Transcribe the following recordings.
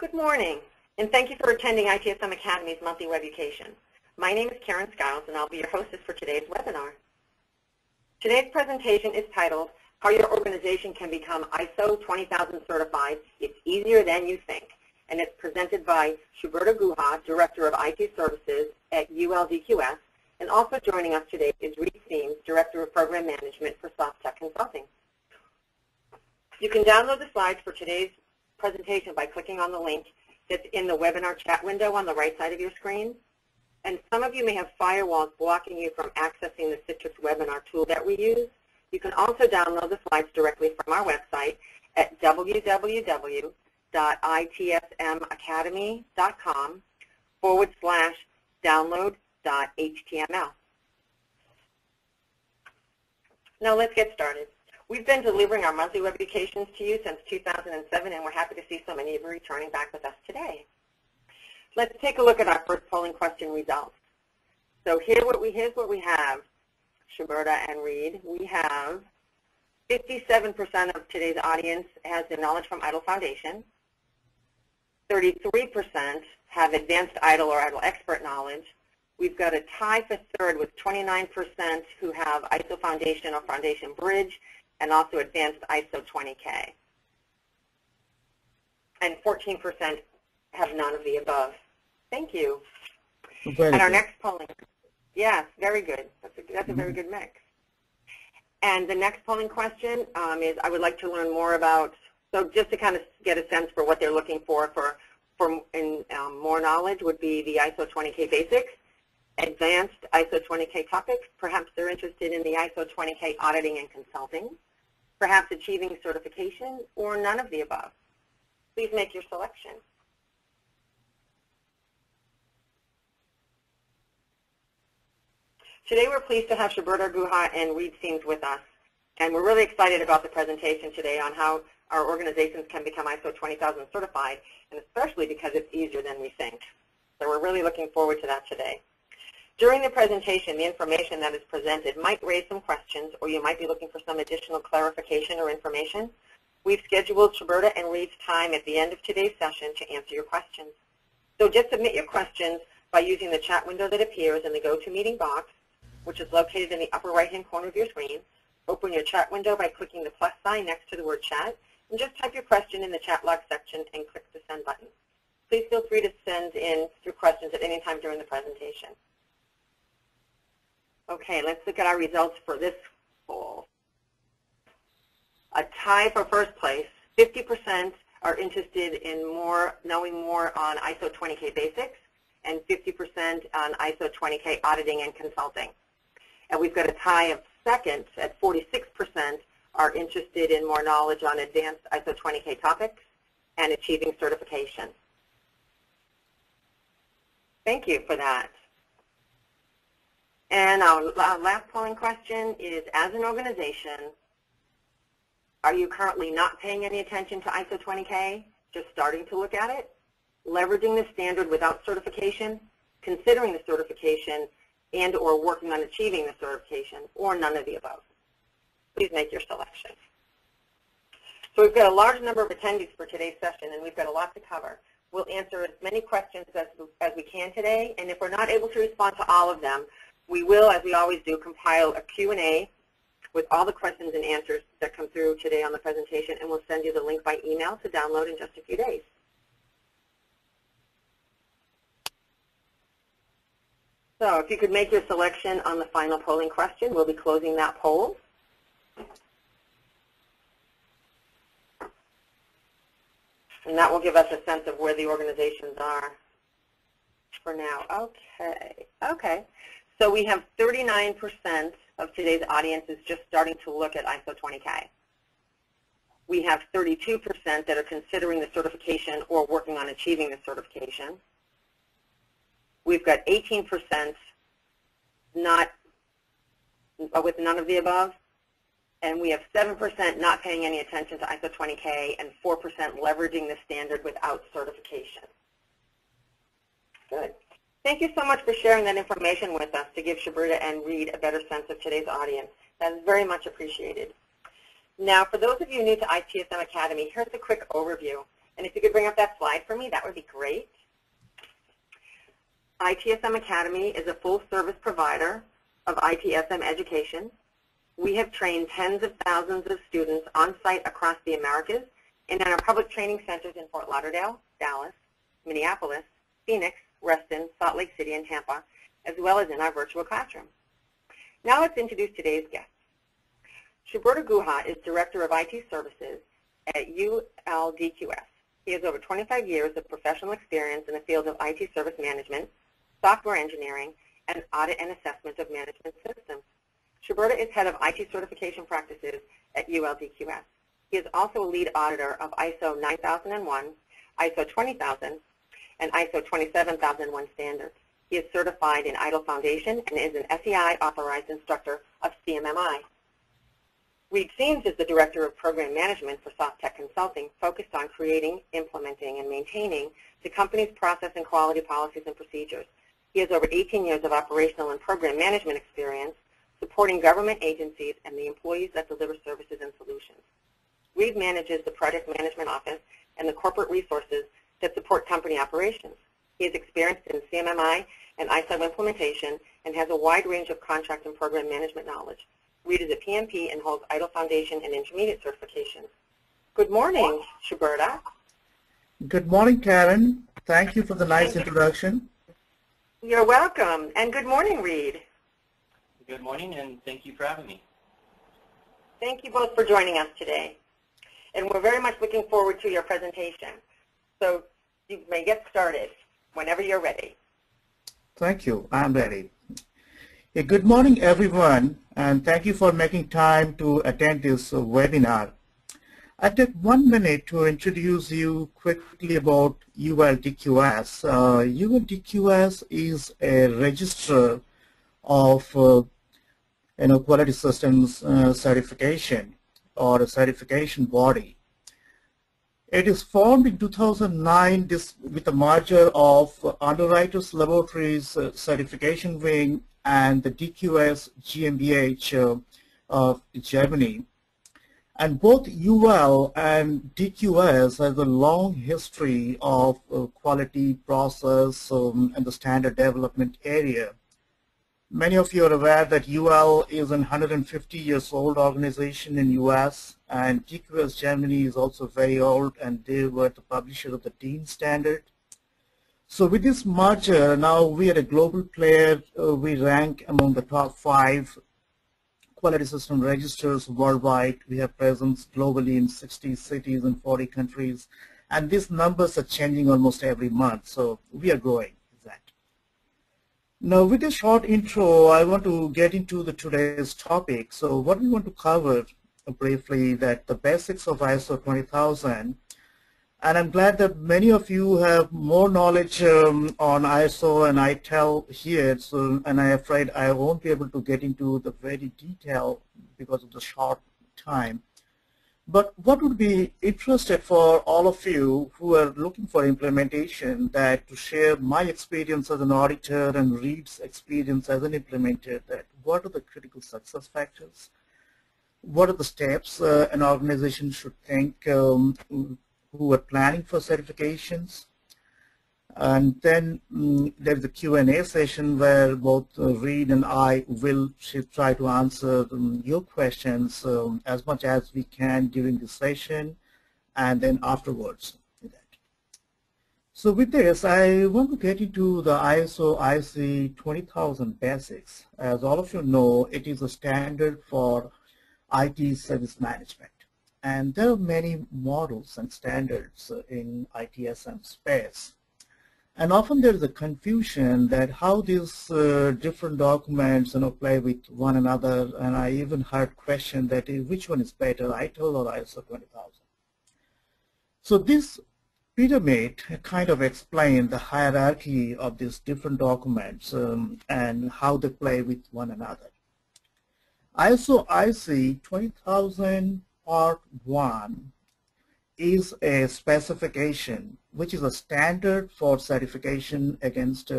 Good morning, and thank you for attending ITSM Academy's monthly webucation. My name is Karen Skiles, and I'll be your hostess for today's webinar. Today's presentation is titled, How Your Organization Can Become ISO 20000 Certified. It's Easier Than You Think, and it's presented by Subrata Guha, Director of IT Services at ULDQS, and also joining us today is Reed Seams, Director of Program Management for SoftTech Consulting. You can download the slides for today's presentation by clicking on the link that's in the webinar chat window on the right side of your screen. And some of you may have firewalls blocking you from accessing the Citrix webinar tool that we use. You can also download the slides directly from our website at www.itsmacademy.com/download.html. Now let's get started. We've been delivering our monthly webucations to you since 2007, and we're happy to see so many of you returning back with us today. Let's take a look at our first polling question results. So here's what we have, Subrata and Reed. We have 57% of today's audience has the knowledge from ITIL Foundation. 33% have advanced ITIL or ITIL expert knowledge. We've got a tie for third with 29% who have ISO Foundation or Foundation Bridge, and also advanced ISO 20K. And 14% have none of the above. Thank you. And our next polling, yes, very good. That's a very good mix. And the next polling question is, I would like to learn more about, so just to kind of get a sense for what they're looking for more knowledge would be the ISO 20K basics, advanced ISO 20K topics. Perhaps they're interested in the ISO 20K auditing and consulting, perhaps achieving certification, or none of the above. Please make your selection. Today we're pleased to have Subrata Guha and Reed Seams with us, and we're really excited about the presentation today on how our organizations can become ISO 20000 certified, and especially because it's easier than we think. So we're really looking forward to that today. During the presentation, the information that is presented might raise some questions, or you might be looking for some additional clarification or information. We've scheduled Subrata and Reed's time at the end of today's session to answer your questions. So just submit your questions by using the chat window that appears in the GoToMeeting box, which is located in the upper right-hand corner of your screen. Open your chat window by clicking the plus sign next to the word chat, and just type your question in the chat log section and click the send button. Please feel free to send in your questions at any time during the presentation. Okay, let's look at our results for this poll. A tie for first place. 50% are interested in knowing more on ISO 20K basics, and 50% on ISO 20K auditing and consulting. And we've got a tie of second at 46% are interested in more knowledge on advanced ISO 20K topics and achieving certification. Thank you for that. And our last polling question is, as an organization, are you currently not paying any attention to ISO 20K, just starting to look at it, leveraging the standard without certification, considering the certification, and or working on achieving the certification, or none of the above? Please make your selection. So we've got a large number of attendees for today's session, and we've got a lot to cover. We'll answer as many questions as we can today, and if we're not able to respond to all of them, we will, as we always do, compile a Q&A with all the questions and answers that come through today on the presentation, and we'll send you the link by email to download in just a few days. So if you could make your selection on the final polling question, we'll be closing that poll. And that will give us a sense of where the organizations are for now. Okay. So we have 39% of today's audience is just starting to look at ISO 20K. We have 32% that are considering the certification or working on achieving the certification. We've got 18% not with none of the above, and we have 7% not paying any attention to ISO 20K and 4% leveraging the standard without certification. Good. Thank you so much for sharing that information with us to give Subrata and Reed a better sense of today's audience. That is very much appreciated. Now, for those of you new to ITSM Academy, here's a quick overview. And if you could bring up that slide for me, that would be great. ITSM Academy is a full-service provider of ITSM education. We have trained tens of thousands of students on-site across the Americas and in our public training centers in Fort Lauderdale, Dallas, Minneapolis, Phoenix, Reston, Salt Lake City, and Tampa, as well as in our virtual classroom. Now let's introduce today's guest. Subrata Guha is Director of IT Services at ULDQS. He has over 25 years of professional experience in the field of IT service management, software engineering, and audit and assessment of management systems. Subrata is head of IT certification practices at ULDQS. He is also a lead auditor of ISO 9001, ISO 20000, and ISO 27001 standards. He is certified in ITIL Foundation and is an SEI authorized instructor of CMMI. Reed Seams is the Director of Program Management for SoftTech Consulting, focused on creating, implementing, and maintaining the company's process and quality policies and procedures. He has over 18 years of operational and program management experience supporting government agencies and the employees that deliver services and solutions. Reed manages the Project Management Office and the corporate resources that support company operations. He is experienced in CMMI and ISO implementation and has a wide range of contract and program management knowledge. Reed is a PMP and holds ITIL Foundation and Intermediate certifications. Good morning, Subrata. Good morning, Karen. Thank you for the nice introduction. You're welcome. And good morning, Reed. Good morning, and thank you for having me. Thank you both for joining us today. And we're very much looking forward to your presentation. So you may get started whenever you're ready. Thank you. I'm ready. Good morning, everyone, and thank you for making time to attend this webinar. I'll take 1 minute to introduce you quickly about ULDQS. ULDQS is a register of quality systems certification, or a certification body. It is formed in 2009 with a merger of Underwriters Laboratories Certification Wing and the DQS GmbH of Germany. And both UL and DQS has a long history of quality process and the standard development area. Many of you are aware that UL is a 150 years old organization in US, and DQS Germany is also very old, and they were the publisher of the DIN standard. So with this merger, now we are a global player. We rank among the top 5 quality system registers worldwide. We have presence globally in 60 cities and 40 countries, and these numbers are changing almost every month, so we are growing. Now, with a short intro, I want to get into today's topic. So what we want to cover briefly, that the basics of ISO 20000, and I'm glad that many of you have more knowledge on ISO and ITIL here, and I'm afraid I won't be able to get into the very detail because of the short time. But what would be interested for all of you who are looking for implementation, that to share my experience as an auditor and Reed's experience as an implementer, that what are the critical success factors? What are the steps an organization should think who are planning for certifications? And then there's a Q&A session where both Reed and I will try to answer your questions as much as we can during the session and then afterwards. So with this, I want to get into the ISO IEC 20000 basics. As all of you know, it is a standard for IT service management. And there are many models and standards in ITSM space. And often there is a confusion that how these different documents play with one another, and I even heard question that which one is better, ITIL or ISO 20000. So this pyramid kind of explains the hierarchy of these different documents and how they play with one another. ISO IEC 20000 Part 1 is a specification which is a standard for certification against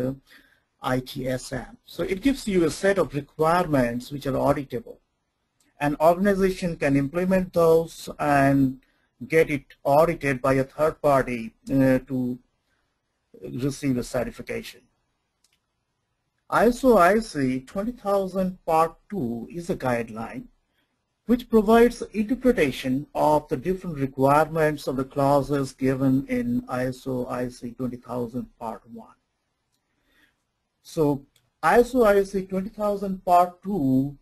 ITSM. So it gives you a set of requirements which are auditable. An organization can implement those and get it audited by a third party to receive a certification. ISO IEC 20000 Part 2 is a guideline which provides interpretation of the different requirements of the clauses given in ISO IEC 20000 Part 1. So ISO IEC 20000 Part 2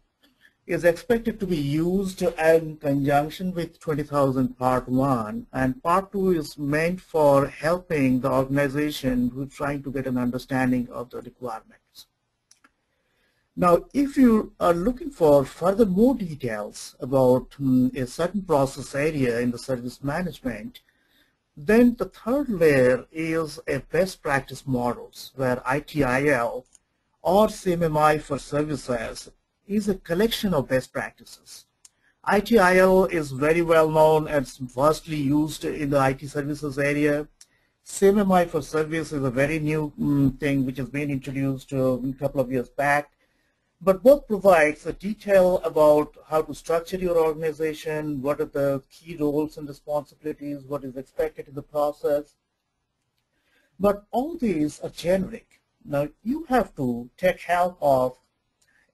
is expected to be used in conjunction with 20000 Part 1, and Part 2 is meant for helping the organization who's trying to get an understanding of the requirements. Now, if you are looking for further more details about a certain process area in the service management, then the third layer is a best practice models where ITIL or CMMI for services is a collection of best practices. ITIL is very well known and vastly used in the IT services area. CMMI for service is a very new thing which has been introduced a couple of years back. But both provides a detail about how to structure your organization, what are the key roles and responsibilities, what is expected in the process. But all these are generic. Now you have to take help of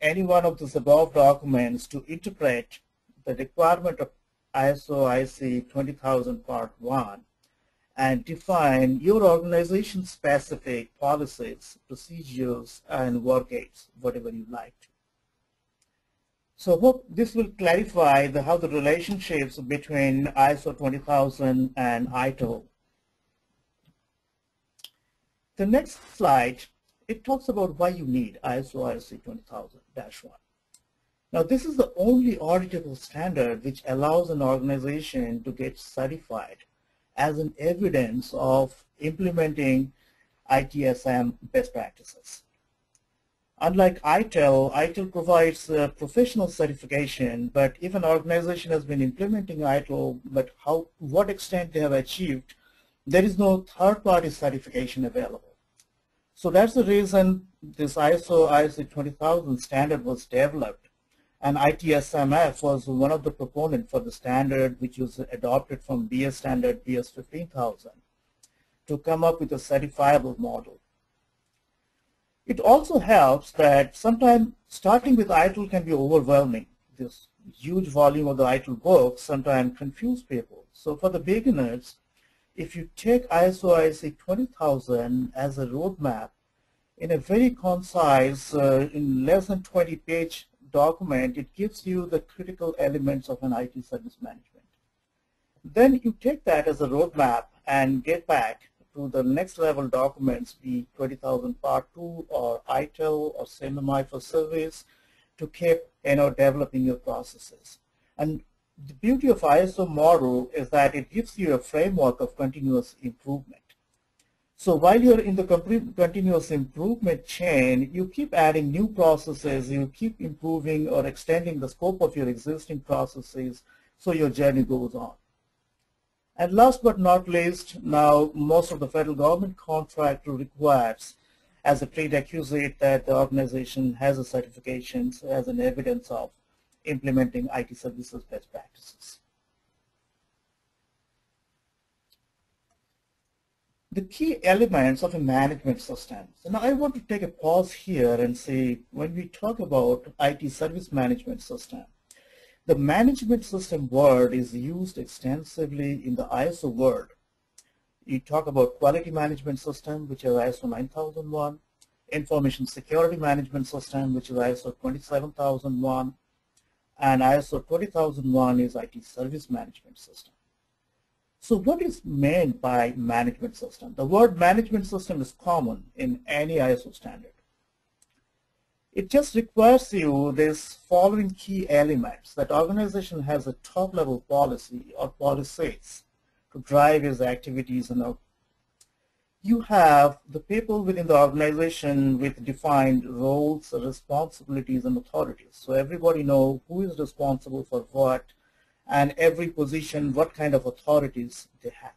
any one of these above documents to interpret the requirement of ISO IEC 20000 Part 1 and define your organization-specific policies, procedures, and work aids, whatever you like to. So I hope this will clarify how the relationships between ISO 20000 and ITIL. The next slide, it talks about why you need ISO IEC 20000-1. Now this is the only auditable standard which allows an organization to get certified as an evidence of implementing ITSM best practices. Unlike ITIL provides professional certification, but if an organization has been implementing ITIL, but to what extent they have achieved, there is no third-party certification available. So that's the reason this ISO IEC 20000 standard was developed, and ITSMF was one of the proponents for the standard, which was adopted from BS standard BS 15000 to come up with a certifiable model. It also helps that sometimes starting with ITIL can be overwhelming. This huge volume of the ITIL books sometimes confuse people. So for the beginners, if you take ISO IEC 20000 as a roadmap in a very concise, in less than 20-page document, it gives you the critical elements of an IT service management. Then you take that as a roadmap and get back to the next level documents, be 20000 Part 2 or ITIL or CMMI for service, to keep developing your processes. And the beauty of ISO model is that it gives you a framework of continuous improvement. So while you're in the continuous improvement chain, you keep adding new processes, you keep improving or extending the scope of your existing processes, so your journey goes on. And last but not least, now most of the federal government contract requires as a prerequisite that the organization has a certification as an evidence of implementing IT services best practices. The key elements of a management system. So now I want to take a pause here and say, when we talk about IT service management system, the management system word is used extensively in the ISO world. You talk about quality management system, which is ISO 9001, information security management system, which is ISO 27001, and ISO 20001 is IT service management system. So what is meant by management system? The word management system is common in any ISO standard. It just requires you this following key elements: that organization has a top level policy or policies to drive its activities, and you have the people within the organization with defined roles, responsibilities, and authorities. So everybody knows who is responsible for what, and every position, what kind of authorities they have.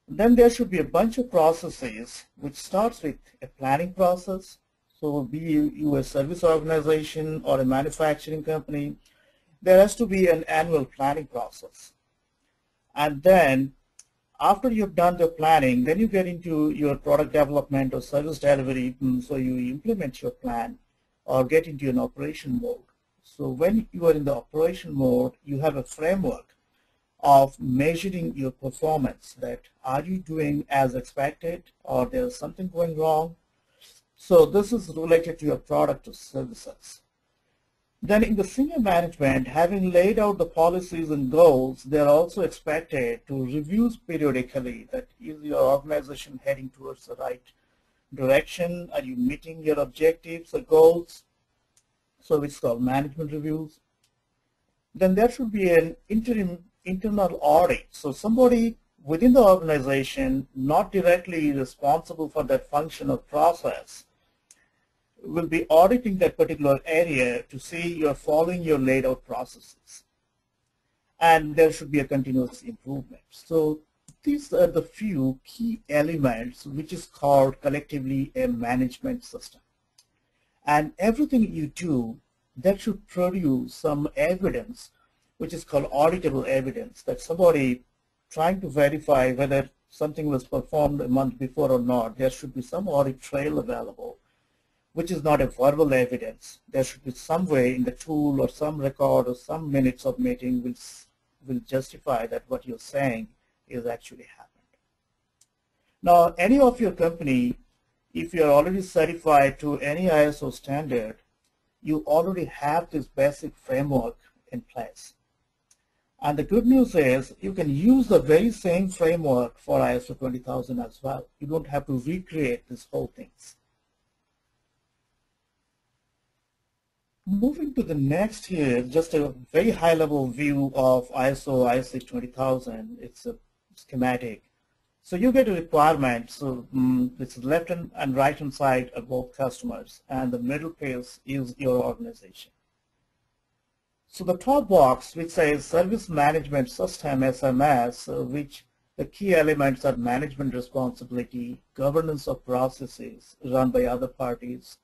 Then there should be a bunch of processes, which starts with a planning process. So be you a service organization or a manufacturing company, there has to be an annual planning process. And then after you've done the planning, then you get into your product development or service delivery. So you implement your plan or get into an operation mode. So when you are in the operation mode, you have a framework of measuring your performance, that are you doing as expected or there's something going wrong. So this is related to your product or services. Then in the senior management, having laid out the policies and goals, they're also expected to review periodically that is your organization heading towards the right direction? Are you meeting your objectives or goals? So it's called management reviews. Then there should be an internal audit. So somebody within the organization, not directly responsible for that function or process, will be auditing that particular area to see you're following your laid out processes. And there should be a continuous improvement. So these are the few key elements which is called collectively a management system. And everything you do, that should produce some evidence which is called auditable evidence, that somebody trying to verify whether something was performed a month before or not, there should be some audit trail available, which is not a verbal evidence. There should be some way in the tool or some record or some minutes of meeting will justify that what you're saying is actually happened. Now, any of your company, if you're already certified to any ISO standard, you already have this basic framework in place. And the good news is you can use the very same framework for ISO 20000 as well. You don't have to recreate this whole thing. Moving to the next here, just a very high-level view of ISO IEC 20000. It's a schematic. So you get a requirement. So it's left and right-hand side are both customers, and the middle piece is your organization. So the top box, which says Service Management System, SMS, which the key elements are management responsibility, governance of processes run by other parties.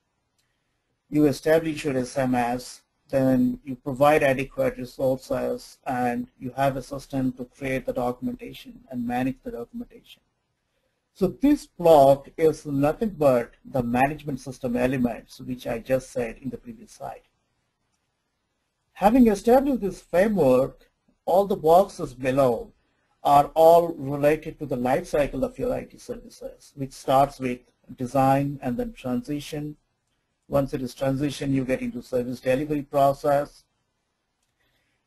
You establish your SMS, then you provide adequate resources, and you have a system to create the documentation and manage the documentation. So this block is nothing but the management system elements, which I just said in the previous slide. Having established this framework, all the boxes below are all related to the life cycle of your IT services, which starts with design and then transition. Once it is transition, you get into service delivery process.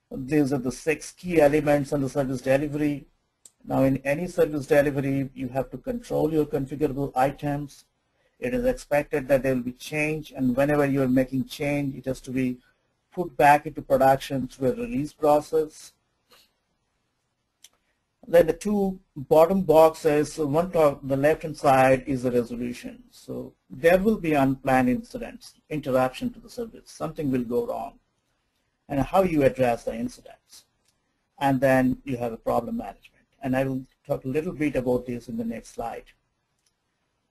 These are the 6 key elements in the service delivery. Now in any service delivery, you have to control your configurable items. It is expected that there will be change, and whenever you are making change, it has to be put back into production through a release process. Then the 2 bottom boxes, one top, the left-hand side is the resolution. So there will be unplanned incidents, interruption to the service, something will go wrong, and how you address the incidents. And then you have a problem management. And I will talk a little bit about this in the next slide.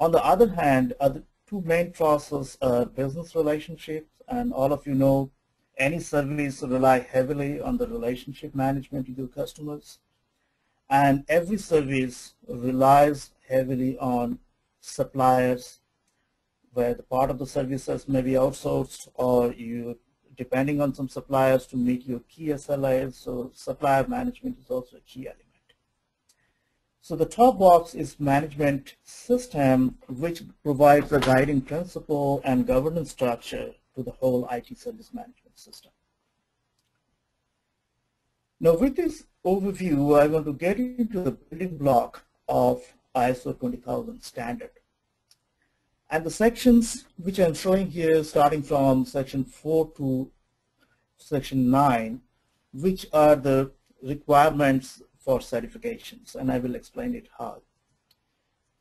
On the other hand, the 2 main processes are business relationships, and all of you know any service rely heavily on the relationship management with your customers. And every service relies heavily on suppliers, where the part of the services may be outsourced, or you depending on some suppliers to meet your key SLAs. So supplier management is also a key element. So the top box is management system, which provides a guiding principle and governance structure to the whole IT service management system. Now with this overview, I want to get into the building block of ISO 20000 standard. And the sections which I'm showing here, starting from section 4 to section 9, which are the requirements for certifications, and I will explain it how.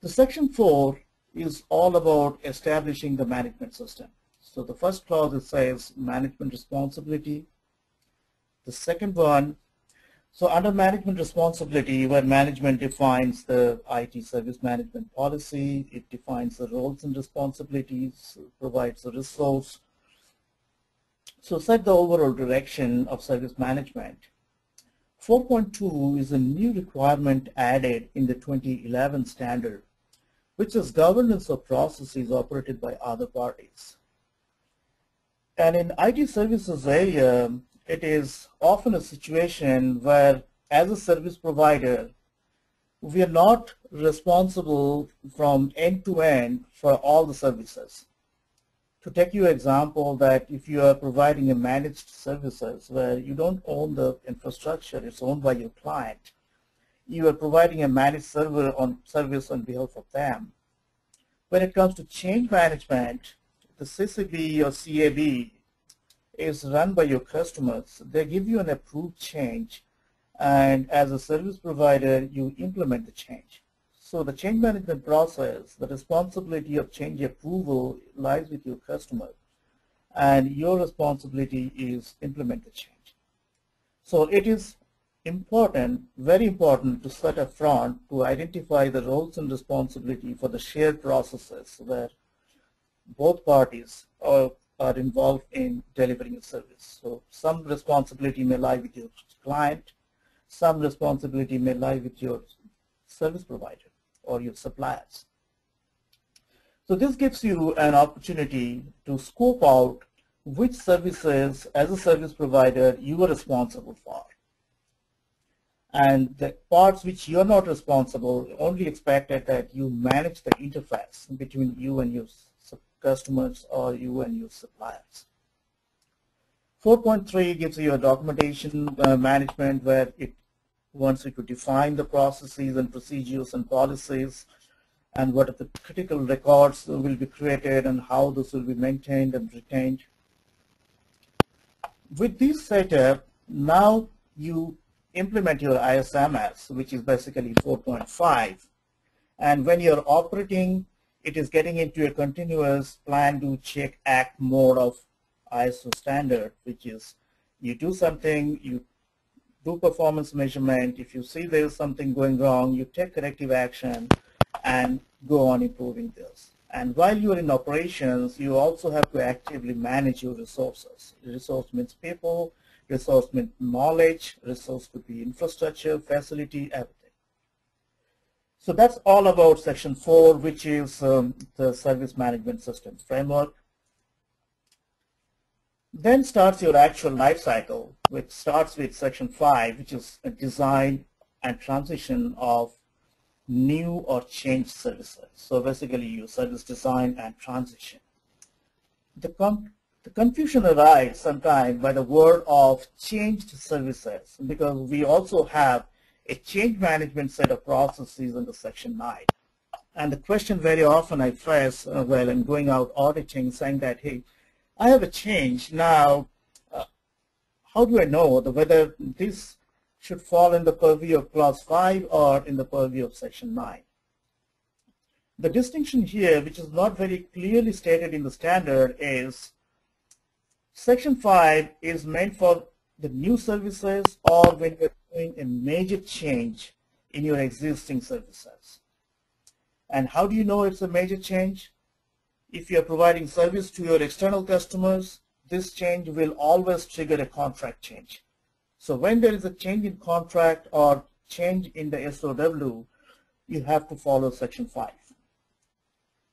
The section 4 is all about establishing the management system. So the first clause, it says management responsibility. The second one, so under management responsibility, where management defines the IT service management policy, it defines the roles and responsibilities, provides the resource. So set the overall direction of service management. 4.2 is a new requirement added in the 2011 standard, which is governance of processes operated by other parties. And in IT services area, it is often a situation where, as a service provider, we are not responsible from end to end for all the services. To take your example, that if you are providing a managed services where you don't own the infrastructure, it's owned by your client, you are providing a managed service on behalf of them. When it comes to change management, the CCB or CAB is run by your customers. They give you an approved change, and as a service provider, you implement the change. So the change management process, the responsibility of change approval lies with your customer, and your responsibility is implement the change. So it is important, very important, to set up front to identify the roles and responsibility for the shared processes where both parties are involved in delivering a service. So some responsibility may lie with your client, some responsibility may lie with your service provider or your suppliers. So this gives you an opportunity to scope out which services as a service provider you are responsible for. And the parts which you're not responsible, only expected that you manage the interface between you and your customers or you and your suppliers. 4.3 gives you a documentation management, where it wants you to define the processes and procedures and policies, and what are the critical records that will be created and how this will be maintained and retained. With this setup, now you implement your ISMS, which is basically 4.5, and when you're operating, it is getting into a continuous plan, do, check, act mode of ISO standard, which is you do something, you do performance measurement. If you see there's something going wrong, you take corrective action and go on improving this. And while you're in operations, you also have to actively manage your resources. Resource means people, resource means knowledge, resource could be infrastructure, facility, everything. So that's all about section 4, which is the service management systems framework. Then starts your actual life cycle, which starts with section 5, which is a design and transition of new or changed services. So basically your service design and transition. The confusion arises sometimes by the word of changed services, because we also have a change management set of processes under section 9. And the question very often I face while I'm going out auditing, saying that, hey, I have a change now, how do I know whether this should fall in the purview of clause 5 or in the purview of section 9? The distinction here, which is not very clearly stated in the standard, is section 5 is meant for the new services or when you're doing a major change in your existing services. And how do you know it's a major change? If you're providing service to your external customers, this change will always trigger a contract change. So when there is a change in contract or change in the SOW, you have to follow section 5.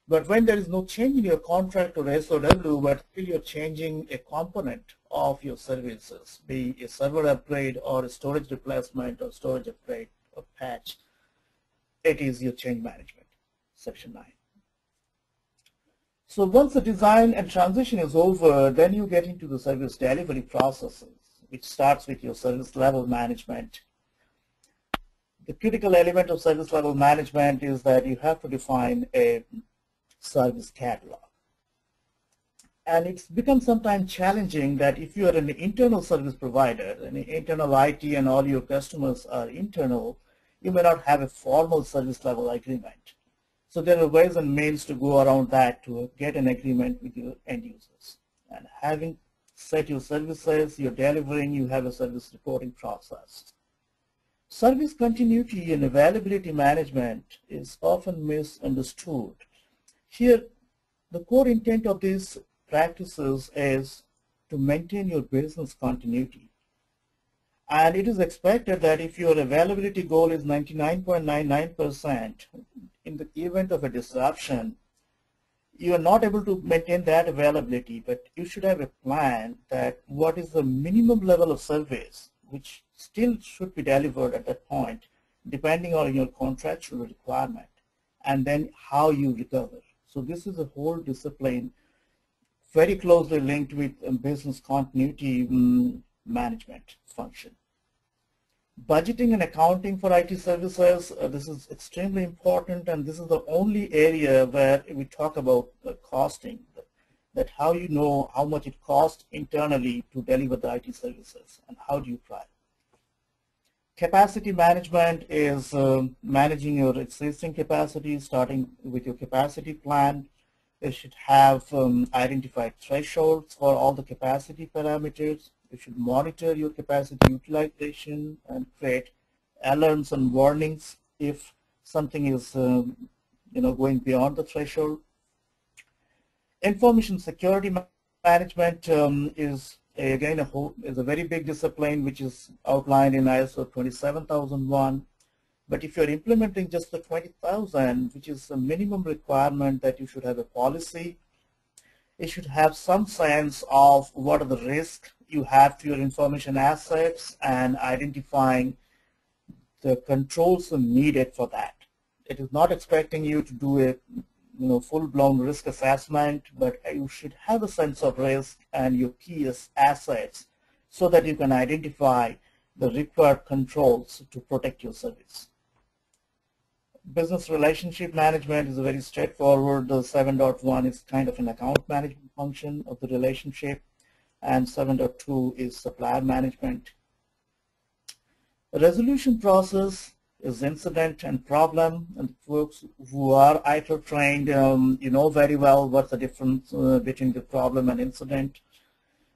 But when there is no change in your contract or SOW, but still you're changing a component of your services, be a server upgrade or a storage replacement or storage upgrade or patch, it is your change management, section 9. So once the design and transition is over, then you get into the service delivery processes, which starts with your service level management. The critical element of service level management is that you have to define a service catalog. And it's become sometimes challenging that if you are an internal service provider, an internal IT and all your customers are internal, you may not have a formal service level agreement. So there are ways and means to go around that to get an agreement with your end users. And having set your services, you're delivering, you have a service reporting process. Service continuity and availability management is often misunderstood. Here, the core intent of these practices is to maintain your business continuity. And it is expected that if your availability goal is 99.99%, in the event of a disruption, you are not able to maintain that availability, but you should have a plan that what is the minimum level of service which still should be delivered at that point, depending on your contractual requirement, and then how you recover. So this is a whole discipline very closely linked with business continuity management function. Budgeting and accounting for IT services, this is extremely important, and this is the only area where we talk about costing, that how you know how much it costs internally to deliver the IT services and how do you try. Capacity management is managing your existing capacity, starting with your capacity plan. You should have identified thresholds for all the capacity parameters. You should monitor your capacity utilization and create alarms and warnings if something is going beyond the threshold. Information security management is again a very big discipline which is outlined in ISO 27001. But if you're implementing just the 20,000, which is a minimum requirement that you should have a policy, you should have some sense of what are the risks you have to your information assets and identifying the controls needed for that. It is not expecting you to do a full-blown risk assessment, but you should have a sense of risk and your key assets so that you can identify the required controls to protect your service. Business relationship management is very straightforward. The 7.1 is kind of an account management function of the relationship, and 7.2 is supplier management. The resolution process is incident and problem, and folks who are ITIL trained, you know very well what's the difference between the problem and incident.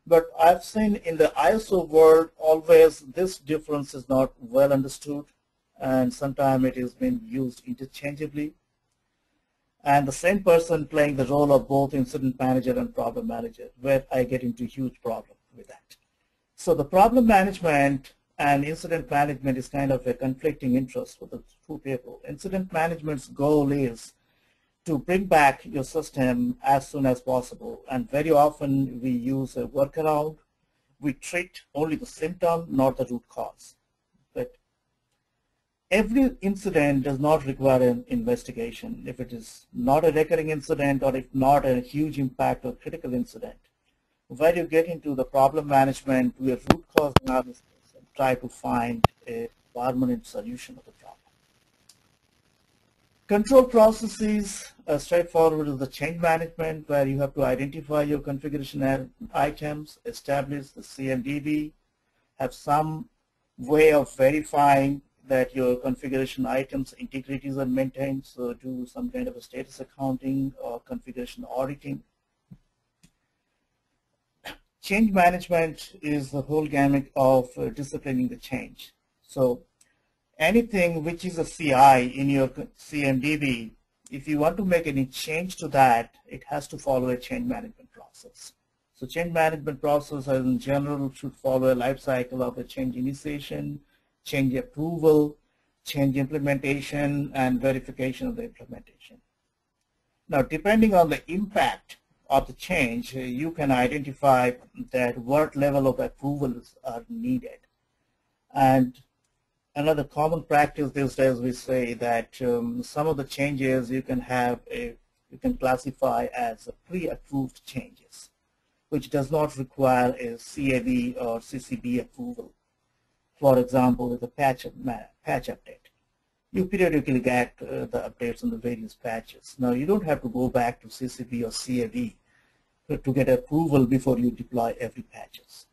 But I've seen in the ISO world always this difference is not well understood, and sometimes it is being used interchangeably. And the same person playing the role of both incident manager and problem manager, where I get into huge problem with that. So the problem management and incident management is kind of a conflicting interest for the two people. Incident management's goal is to bring back your system as soon as possible, and very often we use a workaround. We treat only the symptom, not the root cause. But every incident does not require an investigation. If it is not a recurring incident or if not a huge impact or critical incident, where you get into the problem management, do a root cause analysis and try to find a permanent solution of the problem. Control processes, straightforward is the change management, where you have to identify your configuration items, establish the CMDB, have some way of verifying that your configuration items integrities are maintained, so do some kind of a status accounting or configuration auditing. Change management is the whole gamut of disciplining the change. So anything which is a CI in your CMDB, if you want to make any change to that, it has to follow a change management process. So change management process in general should follow a life cycle of a change initiation, change approval, change implementation, and verification of the implementation. Now, depending on the impact of the change, you can identify that what level of approvals are needed. And another common practice these days, we say that some of the changes you can classify as pre-approved changes, which does not require a CAB or CCB approval. For example, with a patch update, you periodically get the updates on the various patches. Now, you don't have to go back to CCB or CAB to get approval before you deploy every patches.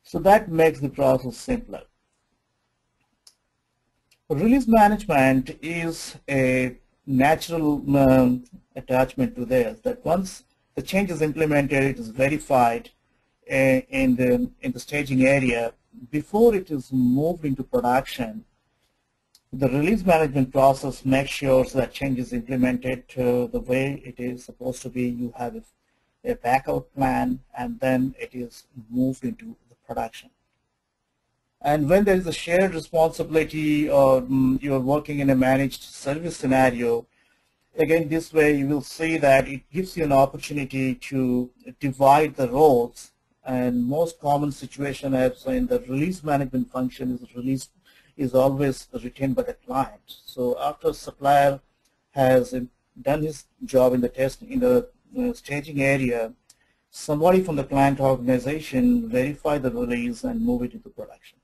So that makes the process simpler. Release management is a natural attachment to this, that once the change is implemented, it is verified in the staging area. Before it is moved into production, the release management process makes sure that change is implemented the way it is supposed to be. You have a backup plan, and then it is moved into the production. And when there is a shared responsibility or you're working in a managed service scenario, again, this way you will see that it gives you an opportunity to divide the roles. And most common situation is in the release management function is always retained by the client. So after supplier has done his job in the staging area, somebody from the client organization verify the release and move it into production.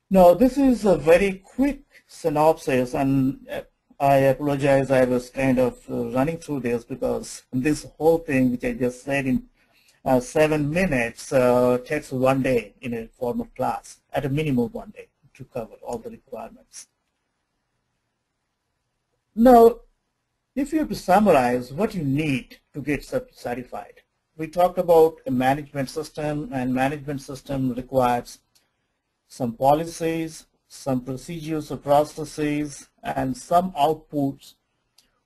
Now, this is a very quick synopsis, and I apologize, I was kind of running through this because this whole thing, which I just said in 7 minutes, takes 1 day in a formal class, at a minimum 1 day to cover all the requirements. Now, if you have to summarize what you need to get certified, we talked about a management system, and management system requires some policies, some procedures or processes, and some outputs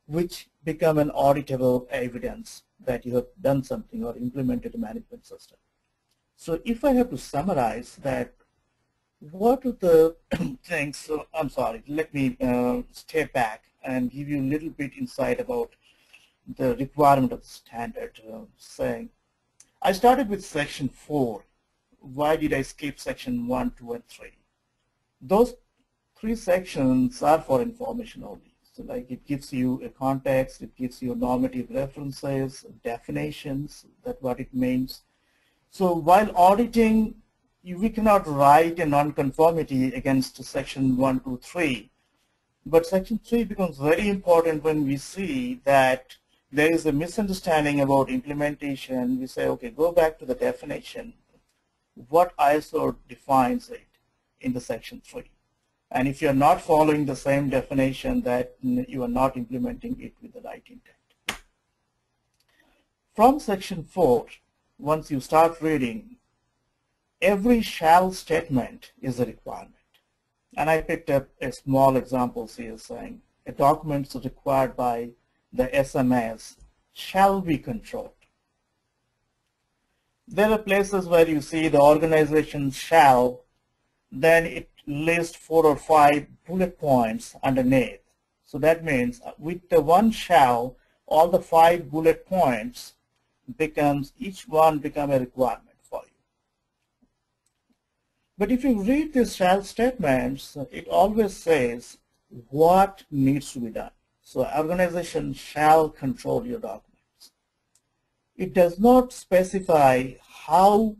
which become an auditable evidence that you have done something or implemented a management system. So if I have to summarize that, what are the things, so I'm sorry, let me step back and give you a little bit insight about the requirement of the standard. Saying, I started with section 4. Why did I skip section 1, 2, and 3? Those 3 sections are for information only. So like it gives you a context, it gives you normative references, definitions, that what it means. So while auditing, we cannot write a non-conformity against section 1, 2, 3. But section 3 becomes very important when we see that there is a misunderstanding about implementation. We say, okay, go back to the definition. What ISO defines it in the section 3. And if you're not following the same definition, that you are not implementing it with the right intent. From section 4, once you start reading, every shall statement is a requirement. And I picked up a small example here saying a document required by the SMS shall be controlled. There are places where you see the organization shall, then it lists 4 or 5 bullet points underneath. So that means with the one shall, all the 5 bullet points each one become a requirement for you. But if you read these shall statements, it always says what needs to be done. So organization shall control your documents. It does not specify how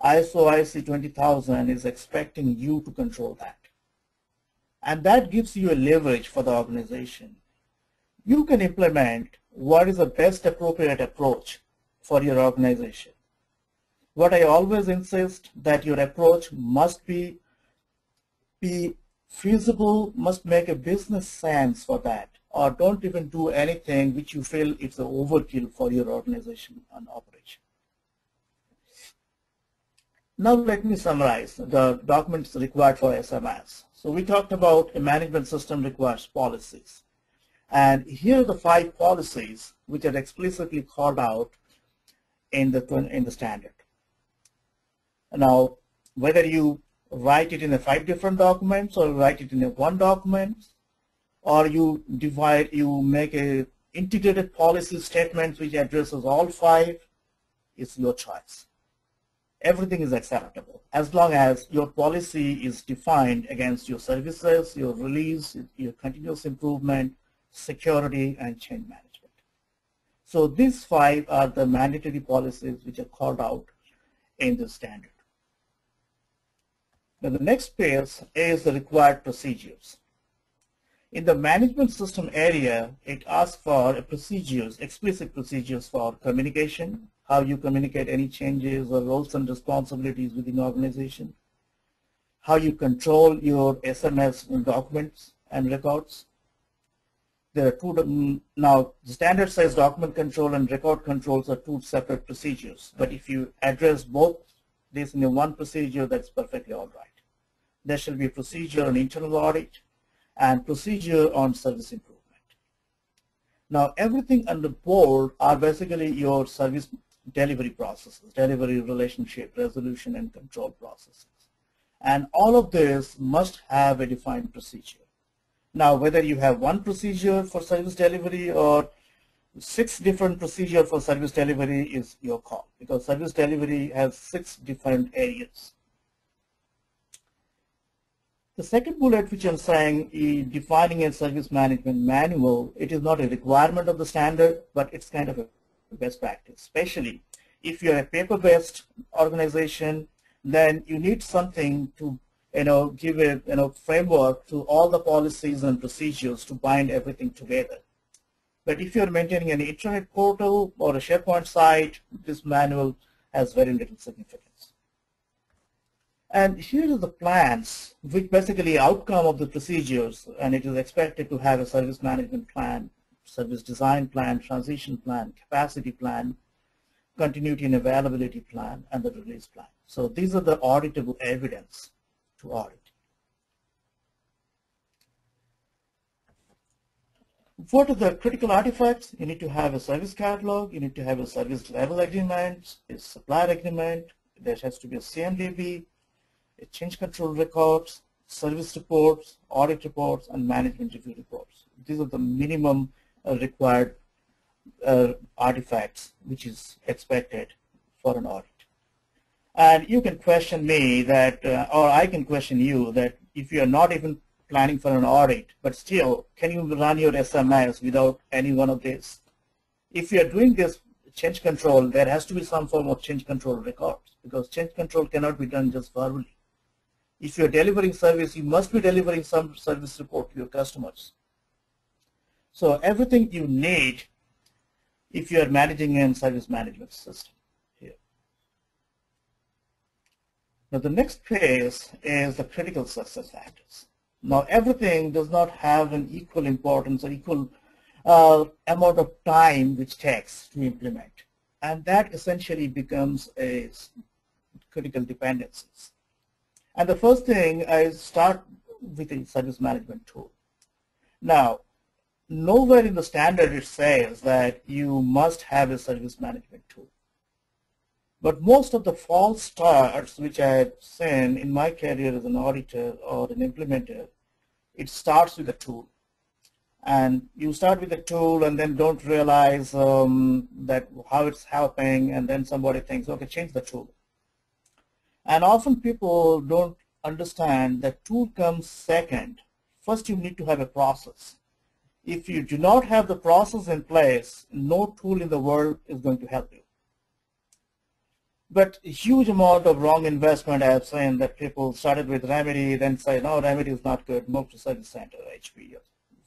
ISO IEC 20000 is expecting you to control that. And that gives you a leverage for the organization. You can implement what is the best appropriate approach for your organization. What I always insist that your approach must be feasible, must make a business sense for that, or don't even do anything which you feel it's an overkill for your organization and operation. Now let me summarize the documents required for SMS. So we talked about a management system requires policies. And here are the 5 policies which are explicitly called out in the standard. Now, whether you write it in the 5 different documents or write it in a 1 document, or you make a integrated policy statement which addresses all 5, it's your choice. Everything is acceptable as long as your policy is defined against your services, your release, your continuous improvement, security, and change management. So these 5 are the mandatory policies which are called out in the standard. Now the next page is the required procedures. In the management system area, it asks for explicit procedures for communication, how you communicate any changes or roles and responsibilities within the organization, how you control your SMS documents and records. There are 2, now the standard says document control and record controls are 2 separate procedures, but if you address both these in one procedure, that's perfectly all right. There shall be a procedure on internal audit and procedure on service improvement. Now everything on the board are basically your service delivery processes, delivery relationship, resolution and control processes. And all of this must have a defined procedure. Now, whether you have one procedure for service delivery or 6 different procedures for service delivery is your call, because service delivery has 6 different areas. The second bullet which I'm saying is defining a service management manual. It is not a requirement of the standard, but it's kind of a best practice, especially if you're a paper-based organization, then you need something to give a framework to all the policies and procedures to bind everything together. But if you're maintaining an internet portal or a SharePoint site, this manual has very little significance. And here are the plans, which basically outcome of the procedures, and it is expected to have a service management plan, service design plan, transition plan, capacity plan, continuity and availability plan, and the release plan. So these are the auditable evidence to audit. What are the critical artifacts? You need to have a service catalog, you need to have a service level agreement, a supplier agreement, there has to be a CMDB, a change control records, service reports, audit reports, and management review reports. These are the minimum required artifacts which is expected for an audit. And you can question me that, or I can question you that if you are not even planning for an audit, but still, can you run your SMS without any one of these? If you are doing this change control, there has to be some form of change control records, because change control cannot be done just verbally. If you are delivering service, you must be delivering some service report to your customers. So everything you need if you are managing a service management system here. Now the next phase is the critical success factors. Now everything does not have an equal importance or equal amount of time which takes to implement, and that essentially becomes a critical dependencies. And the first thing I start with a service management tool. Now, nowhere in the standard it says that you must have a service management tool. But most of the false starts which I have seen in my career as an auditor or an implementer, it starts with a tool. And you start with a tool and then don't realize that how it's helping, and then somebody thinks, okay, change the tool. And often people don't understand that tool comes second. First you need to have a process. If you do not have the process in place, no tool in the world is going to help you. But a huge amount of wrong investment I have seen that people started with Remedy, then say, no, Remedy is not good, move to Service Center, HP, or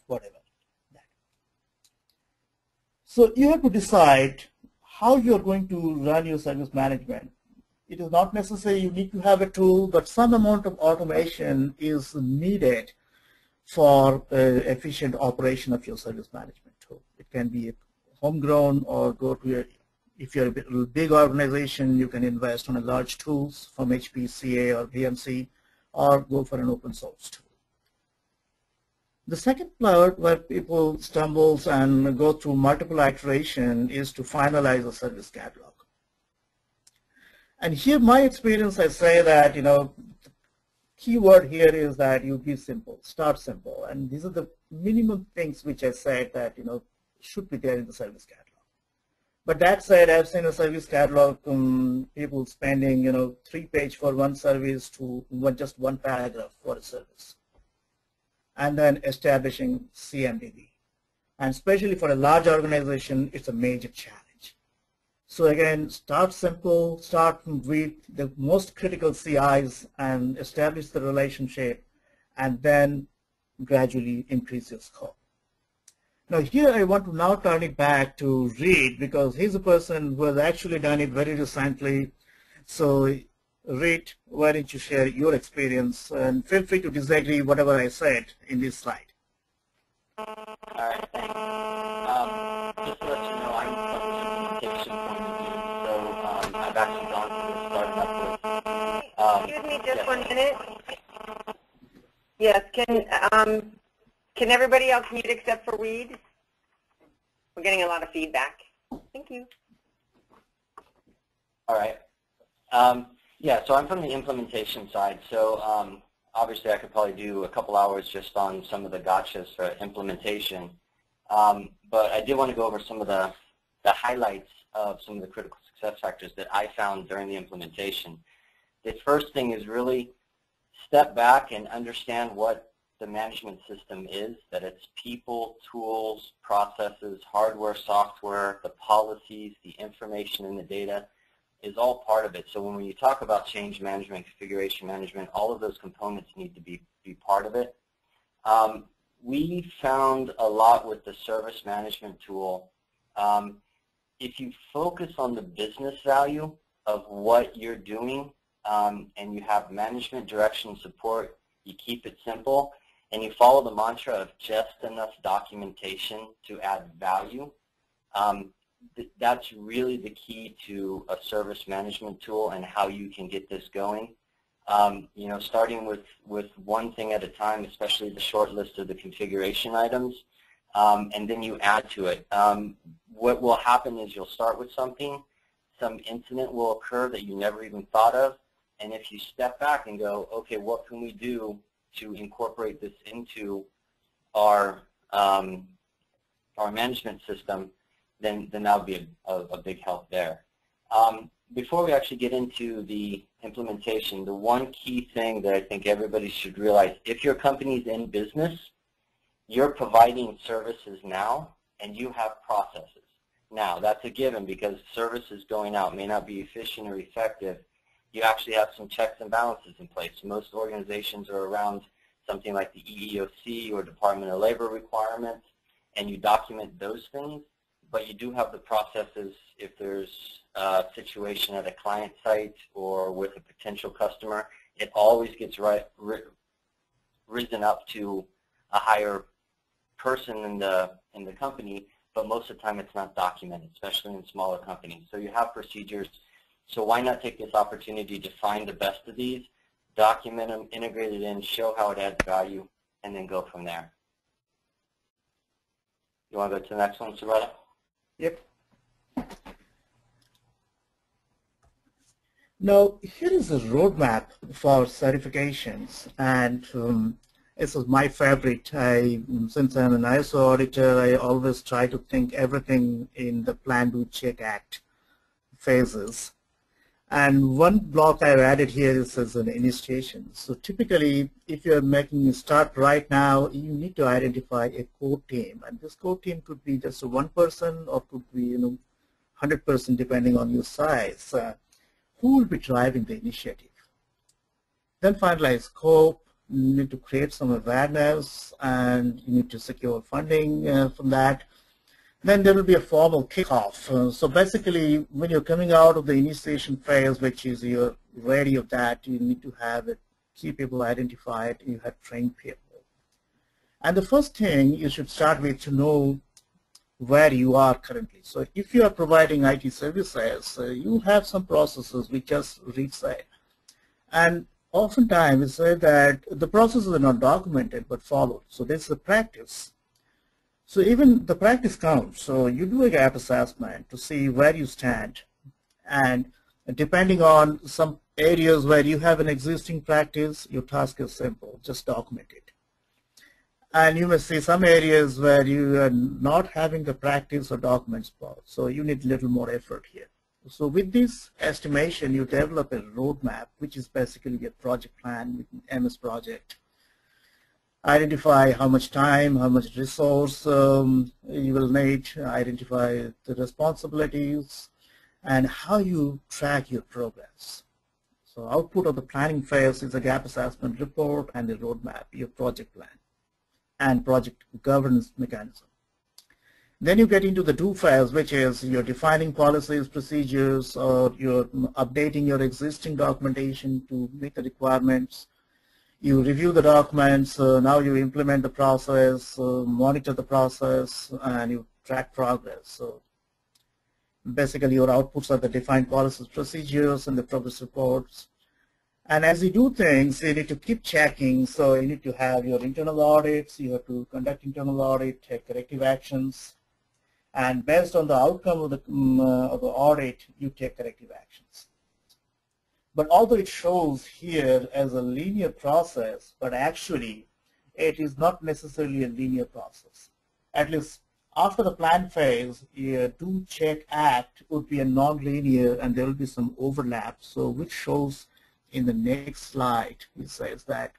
whatever. So you have to decide how you are going to run your service management. It is not necessary you need to have a tool, but some amount of automation is needed for efficient operation of your service management tool. It can be homegrown or go to a, if you're a big organization, you can invest on a large tools from HP, CA, or VMC, or go for an open source tool. The second part where people stumbles and go through multiple iteration is to finalize a service catalog. And here my experience, I say that, the key word here is that you be simple, start simple. And these are the minimum things which I said that, should be there in the service catalog. But that said, I've seen a service catalog people spending, 3 pages for one service to just one paragraph for a service. And then establishing CMDB. And especially for a large organization, it's a major challenge. So again, start simple, start with the most critical CIs and establish the relationship, and then gradually increase your scope. Now here I want to now turn it back to Reed, because he's a person who has actually done it very recently. So Reed, why don't you share your experience, and feel free to disagree whatever I said in this slide. All right, thanks. Just to let you know, I'm from the implementation point of view, so I've actually gone through this starting up with. Excuse me just 1 minute. Yes, can everybody else mute except for Reed? We're getting a lot of feedback. Thank you. All right. Yeah, so I'm from the implementation side. So obviously I could probably do a couple hours just on some of the gotchas for implementation. But I did want to go over some of the highlights of some of the critical success factors that I found during the implementation. The first thing is really step back and understand what the management system is, that it's people, tools, processes, hardware, software, the policies, the information and the data is all part of it. So when you talk about change management, configuration management, all of those components need to be part of it. We found a lot with the service management tool. If you focus on the business value of what you're doing and you have management direction support, you keep it simple, and you follow the mantra of just enough documentation to add value, that's really the key to a service management tool and how you can get this going. You know, starting with one thing at a time, especially the short list of the configuration items, and then you add to it. What will happen is you'll start with something, some incident will occur that you never even thought of, and if you step back and go, okay, what can we do to incorporate this into our management system, then that would be a big help there. Before we actually get into the implementation, the one key thing that I think everybody should realize, if your company's in business, you're providing services now and you have processes. Now, that's a given because services going out may not be efficient or effective. You actually have some checks and balances in place. Most organizations are around something like the EEOC or Department of Labor requirements, and you document those things, but you do have the processes if there's a situation at a client site or with a potential customer. It always gets risen up to a higher person in the company, but most of the time it's not documented, especially in smaller companies. So you have procedures. So why not take this opportunity to find the best of these, document them, integrate it in, show how it adds value, and then go from there. You want to go to the next one, Subrata? Yep. Now, here is a roadmap for certifications, and this is my favorite. Since I'm an ISO auditor, I always try to think everything in the plan, do, check, act phases. And one block I've added here is as an initiation. So typically, if you're making a start right now, you need to identify a core team. And this core team could be just one person or could be 100% depending on your size. Who will be driving the initiative? Then finalize scope. You need to create some awareness and you need to secure funding from that. Then there will be a formal kickoff. So basically, when you're coming out of the initiation phase, which is you're ready of that, you need to have key people identified, you have trained people. And the first thing you should start with to know where you are currently. So if you are providing IT services, you have some processes which just reset. And oftentimes we say that the processes are not documented but followed. So this is a practice. So even the practice counts. So you do a gap assessment to see where you stand. And depending on some areas where you have an existing practice, your task is simple, just document it. And you may see some areas where you are not having the practice or documents, so you need a little more effort here. So with this estimation, you develop a roadmap, which is basically a project plan with an MS project. Identify how much time, how much resource you will need, identify the responsibilities, and how you track your progress. So output of the planning phase is a gap assessment report and the roadmap, your project plan, and project governance mechanism. Then you get into the do phase, which is you're defining policies, procedures, or you're updating your existing documentation to meet the requirements. You review the documents, now you implement the process, monitor the process, and you track progress. So basically your outputs are the defined policies, procedures, and the progress reports. And as you do things, you need to keep checking. So you need to have your internal audits, you have to conduct internal audit, take corrective actions. And based on the outcome of the audit, you take corrective actions. But although it shows here as a linear process, but actually it is not necessarily a linear process. At least after the plan phase, a do, check, act would be a non-linear, and there will be some overlap. So which shows in the next slide, it says that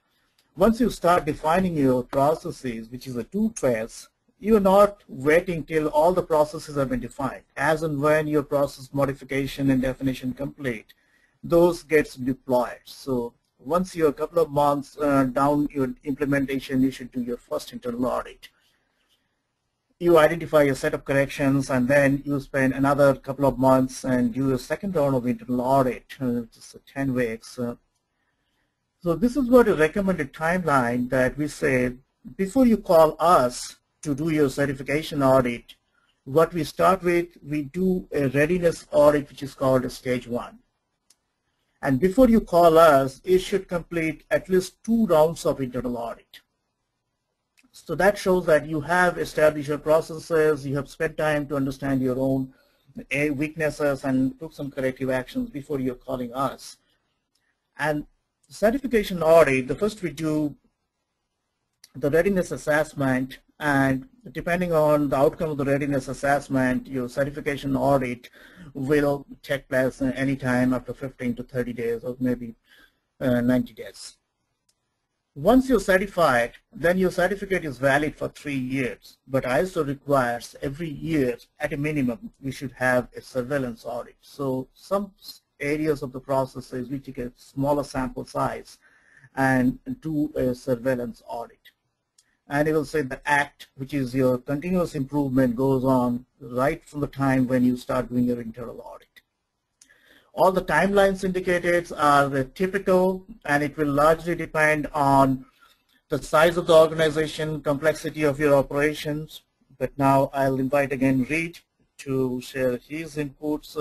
once you start defining your processes, which is a do phase, you are not waiting till all the processes have been defined. As and when your process modification and definition complete, those gets deployed. So once you're a couple of months down your implementation, you should do your first internal audit. You identify a set of corrections, and then you spend another couple of months and do a second round of internal audit, which is 10 weeks. So this is what a recommended timeline that we say before you call us to do your certification audit. What we start with, we do a readiness audit, which is called a stage 1. And before you call us, it should complete at least 2 rounds of internal audit. So that shows that you have established your processes, you have spent time to understand your own weaknesses and took some corrective actions before you're calling us. And certification audit, the first we do the readiness assessment, and depending on the outcome of the readiness assessment, your certification audit will take place anytime after 15 to 30 days or maybe 90 days. Once you're certified, then your certificate is valid for 3 years, but ISO requires every year at a minimum we should have a surveillance audit. So some areas of the processes we take a smaller sample size and do a surveillance audit. And it will say the ACT, which is your continuous improvement, goes on right from the time when you start doing your internal audit. All the timelines indicated are typical, and it will largely depend on the size of the organization, complexity of your operations. But now I'll invite again Reed to share his inputs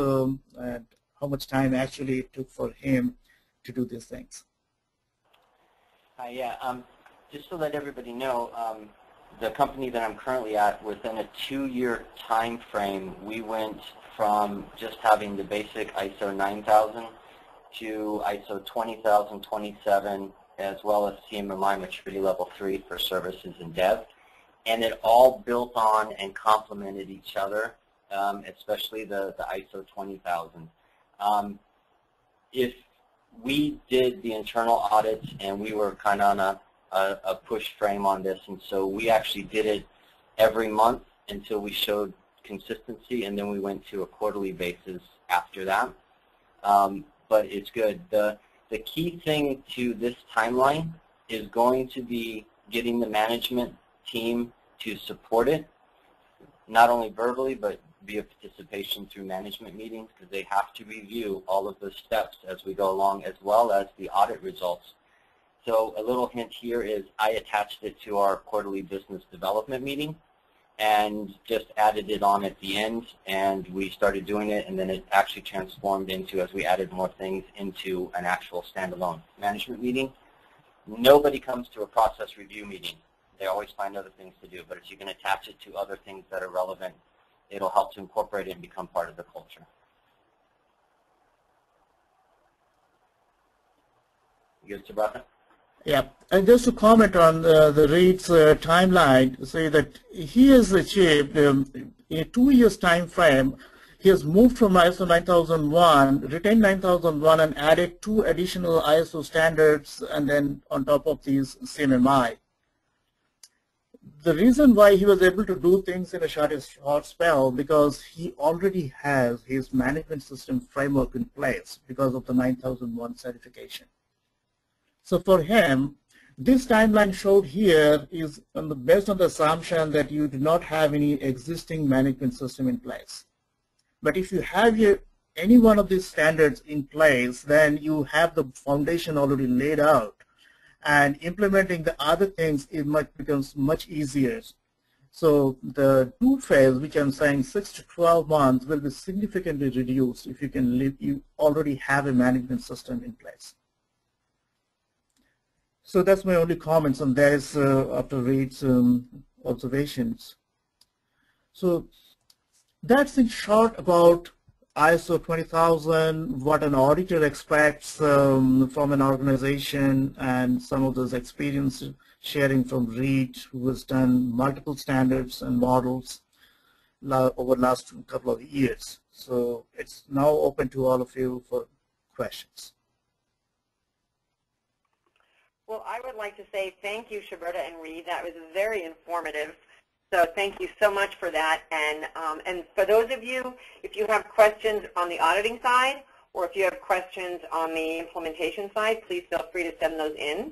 and how much time actually it took for him to do these things. Just to let everybody know, the company that I'm currently at, within a 2-year time frame, we went from just having the basic ISO 9000 to ISO 20000, 27, as well as CMMI Maturity Level 3 for services and dev. And it all built on and complemented each other, especially the ISO 20000. If we did the internal audits, and we were kind of on a push frame on this, and so we actually did it every month until we showed consistency, and then we went to a quarterly basis after that. But it's good. The key thing to this timeline is going to be getting the management team to support it, not only verbally, but via participation through management meetings, because they have to review all of the steps as we go along, as well as the audit results. So a little hint here is I attached it to our quarterly business development meeting and just added it on at the end, and we started doing it, and then it actually transformed into, as we added more things, into an actual standalone management meeting. Nobody comes to a process review meeting. They always find other things to do, but if you can attach it to other things that are relevant, it'll help to incorporate it and become part of the culture. You good, Subrata? Yeah, and just to comment on the Reed's timeline, say that he has achieved in a 2 years time frame, he has moved from ISO 9001, retained 9001, and added 2 additional ISO standards, and then on top of these CMMI. The reason why he was able to do things in a short spell, because he already has his management system framework in place because of the 9001 certification. So for him, this timeline showed here is based on the assumption that you do not have any existing management system in place. But if you have any one of these standards in place, then you have the foundation already laid out, and implementing the other things becomes much easier. So the do phase, which I'm saying 6 to 12 months, will be significantly reduced if you already have a management system in place. So that's my only comments on this after Reed's observations. So That's in short about ISO 20000, what an auditor expects from an organization, and some of those experience sharing from Reed, who has done multiple standards and models over the last couple of years. So it's now open to all of you for questions. Well, I would like to say thank you, Subrata and Reed. That was very informative. So thank you so much for that. And for those of you, if you have questions on the auditing side or if you have questions on the implementation side, please feel free to send those in.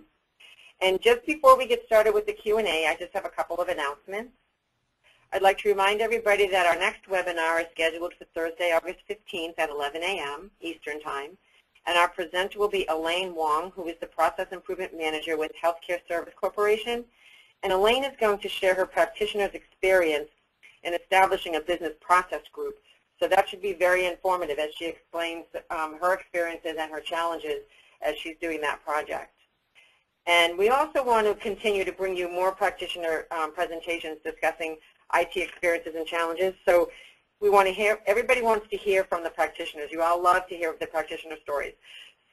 And just before we get started with the Q&A, I just have a couple of announcements. I'd like to remind everybody that our next webinar is scheduled for Thursday, August 15th at 11 a.m. Eastern Time. And our presenter will be Elaine Wong, who is the Process Improvement Manager with Healthcare Service Corporation. And Elaine is going to share her practitioner's experience in establishing a business process group. So that should be very informative as she explains her experiences and her challenges as she's doing that project. And we also want to continue to bring you more practitioner presentations discussing IT experiences and challenges. So we want to hear, everybody wants to hear from the practitioners. You all love to hear the practitioner stories.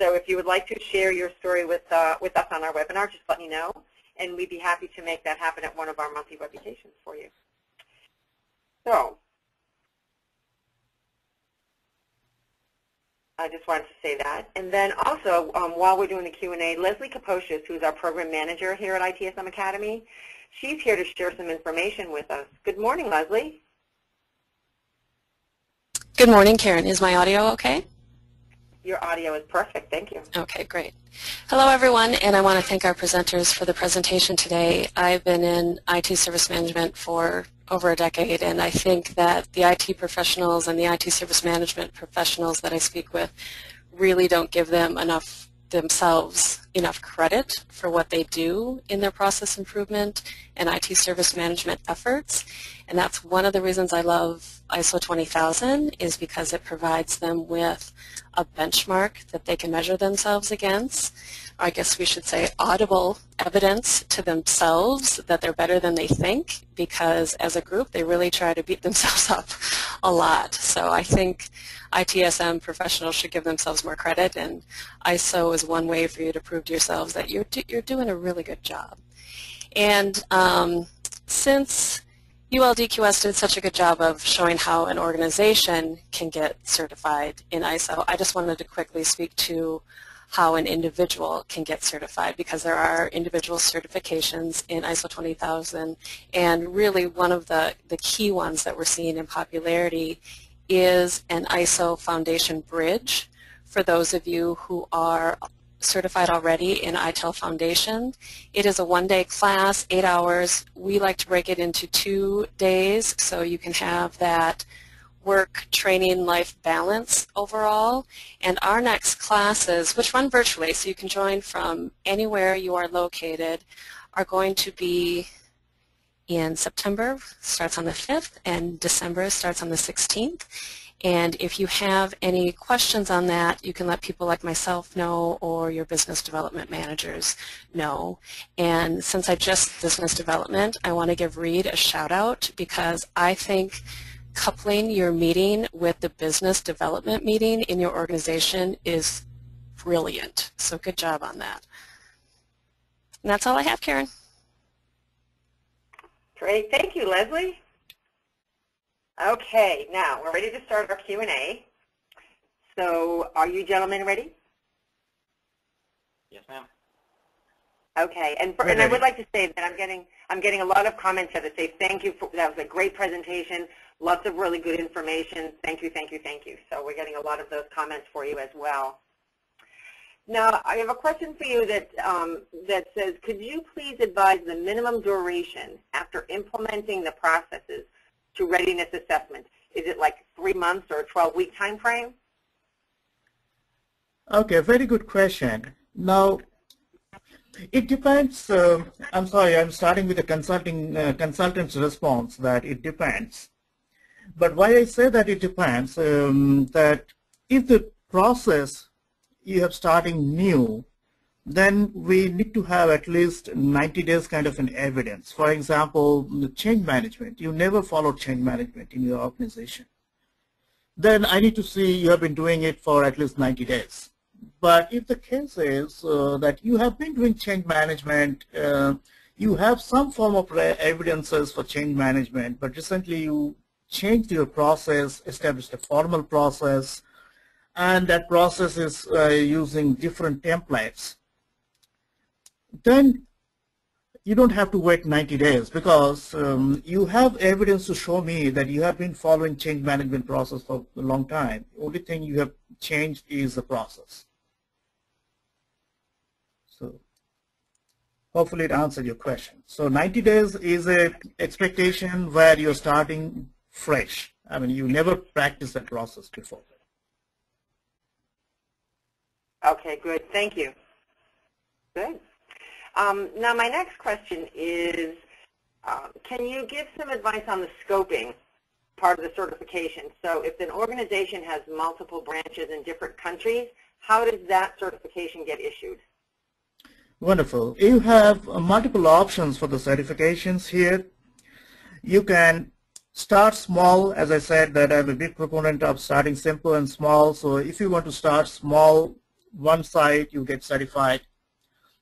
So if you would like to share your story with us on our webinar, just let me know, and we'd be happy to make that happen at one of our monthly webcations for you. So I just wanted to say that. And then also, while we're doing the Q&A, Leslie Kaposius, who's our program manager here at ITSM Academy, she's here to share some information with us. Good morning, Leslie. Good morning, Karen. Is my audio okay? Your audio is perfect. Thank you. Okay, great. Hello, everyone, and I want to thank our presenters for the presentation today. I've been in IT service management for over a decade, and I think that the IT professionals and the IT service management professionals that I speak with really don't give themselves enough credit for what they do in their process improvement and IT service management efforts. And that's one of the reasons I love ISO 20000 is because it provides them with a benchmark that they can measure themselves against. Or I guess we should say audible evidence to themselves that they're better than they think, because as a group they really try to beat themselves up a lot. So I think ITSM professionals should give themselves more credit, and ISO is one way for you to prove to yourselves that you're doing a really good job. And since ULDQS did such a good job of showing how an organization can get certified in ISO, I just wanted to quickly speak to how an individual can get certified, because there are individual certifications in ISO 20000, and really one of the key ones that we're seeing in popularity is an ISO Foundation Bridge. For those of you who are certified already in ITIL Foundation, it is a one-day class, 8 hours. We like to break it into 2 days so you can have that work, training, life balance overall. And our next classes, which run virtually, so you can join from anywhere you are located, are going to be in September, starts on the 5th, and December starts on the 16th. And if you have any questions on that, you can let people like myself know, or your business development managers know. And since I just business development, I want to give Reed a shout out, because I think coupling your meeting with the business development meeting in your organization is brilliant. So good job on that. And that's all I have, Karen. Great. Thank you, Leslie. Okay, now we're ready to start our Q&A. So are you gentlemen ready? Yes, ma'am. Okay, and I would like to say that I'm getting a lot of comments here that say thank you for, that was a great presentation, lots of really good information. Thank you, thank you, thank you. So we're getting a lot of those comments for you as well. Now I have a question for you that that says, could you please advise the minimum duration after implementing the processes to readiness assessment? Is it like 3 months or a 12-week time frame? Okay, very good question. Now, it depends. I'm sorry, I'm starting with a consultant's response that it depends. But why I say that it depends, that if the process you have starting new, then we need to have at least 90 days kind of an evidence. For example, the change management. You never followed change management in your organization. Then I need to see you have been doing it for at least 90 days. But if the case is that you have been doing change management, you have some form of evidences for change management, but recently you changed your process, established a formal process, and that process is using different templates, then you don't have to wait 90 days because you have evidence to show me that you have been following change management process for a long time. The only thing you have changed is the process. So hopefully it answered your question. So 90 days is an expectation where you're starting fresh. I mean, you never practiced that process before. Okay, good. Thank you. Good. Now my next question is, can you give some advice on the scoping part of the certification? So if an organization has multiple branches in different countries, how does that certification get issued? Wonderful. You have multiple options for the certifications here. You can start small. As I said, that I'm a big proponent of starting simple and small. So if you want to start small, one site, you get certified.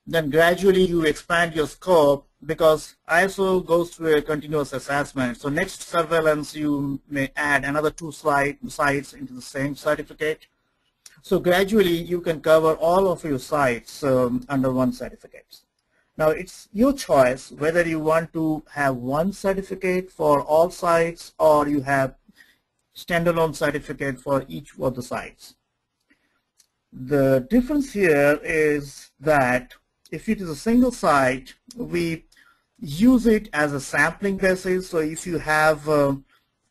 Then gradually you expand your scope because ISO goes through a continuous assessment. So next surveillance, you may add another 2 sites into the same certificate. So gradually you can cover all of your sites under one certificate. Now it's your choice whether you want to have one certificate for all sites or you have standalone certificate for each of the sites. The difference here is that if it is a single site, we use it as a sampling basis. So if you have,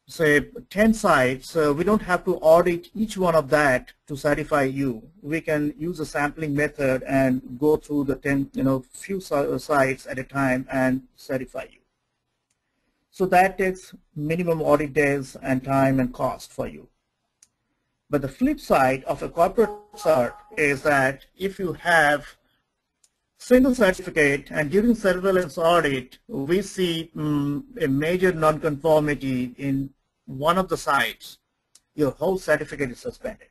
say, 10 sites, we don't have to audit each one of that to certify you. We can use a sampling method and go through the 10, few sites at a time and certify you. So that takes minimum audit days and time and cost for you. But the flip side of a corporate cert is that if you have single certificate and during surveillance audit, we see a major nonconformity in one of the sites, your whole certificate is suspended.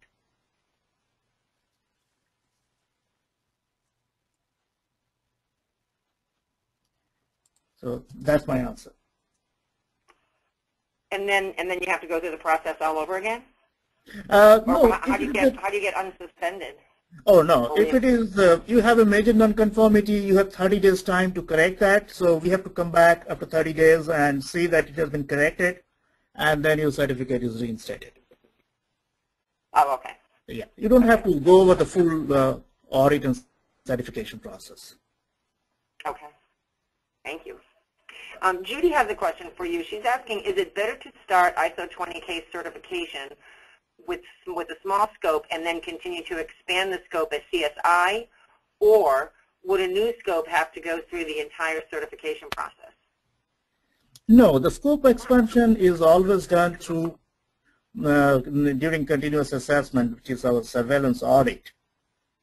So that's my answer. And then you have to go through the process all over again? No. How do you get unsuspended? Oh no, if it is, you have a major nonconformity, you have 30 days time to correct that. So we have to come back after 30 days and see that it has been corrected, and then your certificate is reinstated. Oh, okay. Yeah, you don't have to go over the full audit and certification process. Okay, thank you. Judy has a question for you. She's asking, is it better to start ISO 20K certification with a small scope and then continue to expand the scope as CSI, or would a new scope have to go through the entire certification process? No, the scope expansion is always done through during continuous assessment, which is our surveillance audit.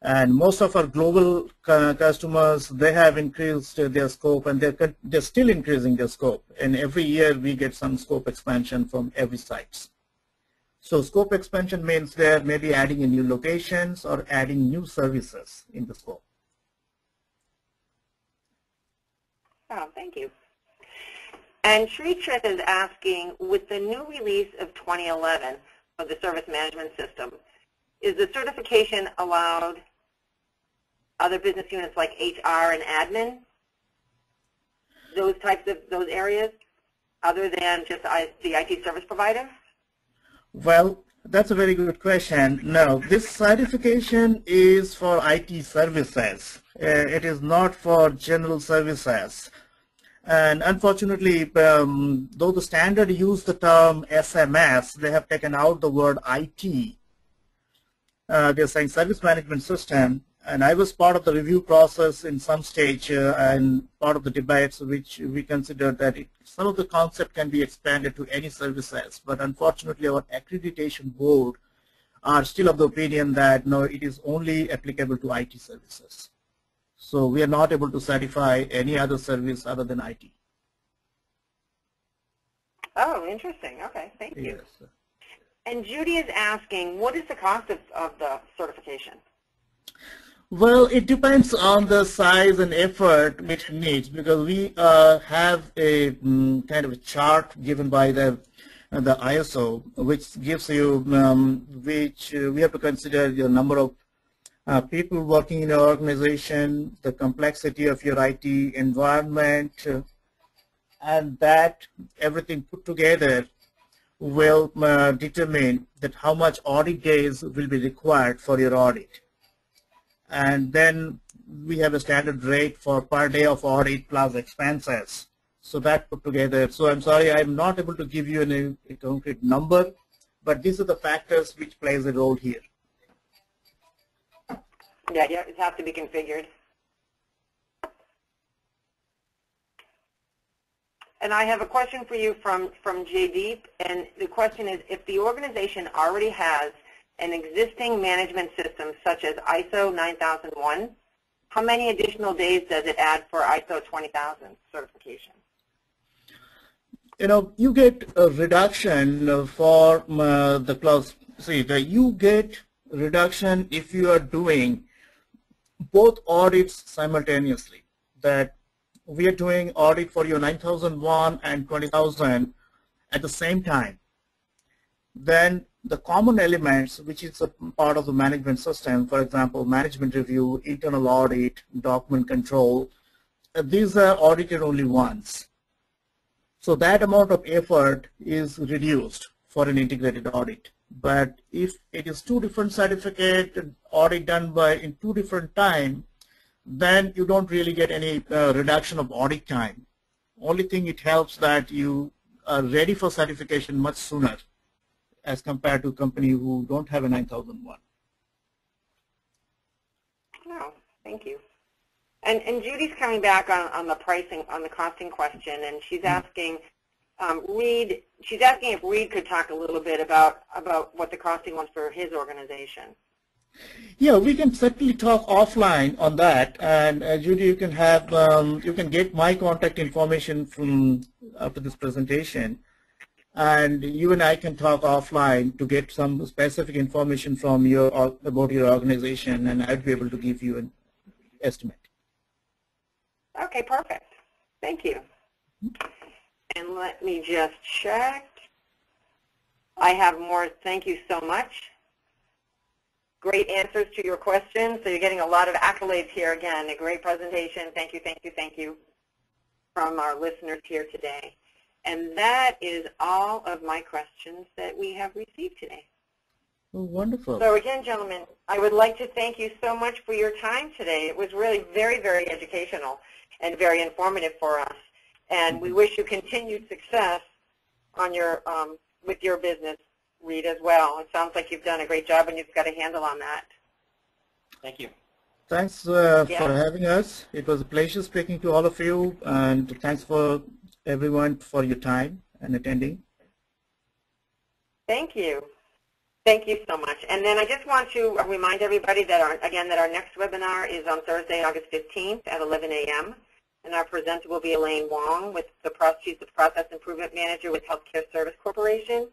And most of our global customers, they have increased their scope, and they're still increasing their scope. And every year we get some scope expansion from every site. So scope expansion means they're maybe adding in new locations or adding new services in the scope. Oh, thank you. And Shritra is asking, with the new release of 2011 of the service management system, is the certification allowed other business units like HR and admin, those areas, other than just the IT service provider? Well, that's a very good question. No, this certification is for IT services. It is not for general services. And unfortunately, though the standard used the term SMS, they have taken out the word IT. They're saying service management system. And I was part of the review process in some stage and part of the debates, which we considered that some of the concept can be expanded to any services. But unfortunately, our accreditation board are still of the opinion that no, it is only applicable to IT services. So we are not able to certify any other service other than IT. Oh, interesting. Okay, thank you. Yes. And Judy is asking, what is the cost of the certification? Well, it depends on the size and effort which it needs, because we have a kind of a chart given by the ISO, which gives you we have to consider the number of people working in your organization, the complexity of your IT environment, and that everything put together will determine that how much audit days will be required for your audit. And then we have a standard rate for per day of audit plus expenses. So that put together. So I'm sorry, I'm not able to give you a concrete number, but these are the factors which plays a role here. Yeah, it has to be configured. And I have a question for you from Jaydeep, and the question is, if the organization already has an existing management system such as ISO 9001, how many additional days does it add for ISO 20000 certification? You know, you get a reduction for the clause. See, you get reduction if you are doing both audits simultaneously. That we are doing audit for your 9001 and 20000 at the same time. Then the common elements, which is a part of the management system, for example, management review, internal audit, document control, these are audited only once. So that amount of effort is reduced for an integrated audit. But if it is two different certificate audit done in two different time, then you don't really get any reduction of audit time. Only thing it helps that you are ready for certification much sooner as compared to a company who don't have a 9001. Oh, thank you. And Judy's coming back on the pricing, on the costing question, and she's asking Reed. She's asking if Reed could talk a little bit about what the costing was for his organization. Yeah, we can certainly talk offline on that. And Judy, you can have you can get my contact information from after this presentation, and you and I can talk offline to get some specific information from about your organization, and I'd be able to give you an estimate. Okay, perfect. Thank you. And let me just check. I have more. Thank you so much. Great answers to your questions. So you're getting a lot of accolades here again. A great presentation. Thank you, thank you, thank you from our listeners here today. And that is all of my questions that we have received today. Oh, wonderful. So again, gentlemen, I would like to thank you so much for your time today. It was really very, very educational and very informative for us. And we wish you continued success on your with your business, Reed, as well. It sounds like you've done a great job and you've got a handle on that. Thank you. Thanks for having us. It was a pleasure speaking to all of you, and thanks for everyone for your time and attending. Thank you. Thank you so much. And then I just want to remind everybody that our next webinar is on Thursday, August 15th at 11 a.m. And our presenter will be Elaine Wong, she's the Process Improvement Manager with Healthcare Service Corporation.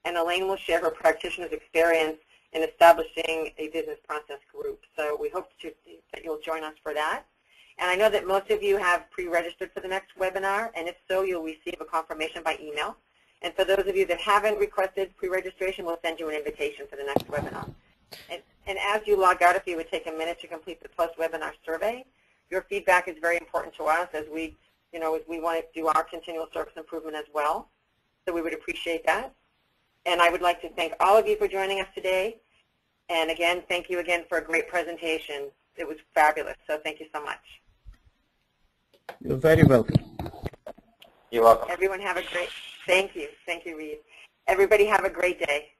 And Elaine will share her practitioner's experience in establishing a business process group. So we hope that you'll join us for that. And I know that most of you have pre-registered for the next webinar, and if so, you'll receive a confirmation by email. And for those of you that haven't requested pre-registration, we'll send you an invitation for the next webinar. And as you log out, if you would take a minute to complete the post-webinar survey, your feedback is very important to us as we want to do our continual service improvement as well. So we would appreciate that. And I would like to thank all of you for joining us today. And again, thank you again for a great presentation. It was fabulous. So thank you so much. You're very welcome. You're welcome. Everyone have a great, thank you. Thank you, Reed. Everybody have a great day.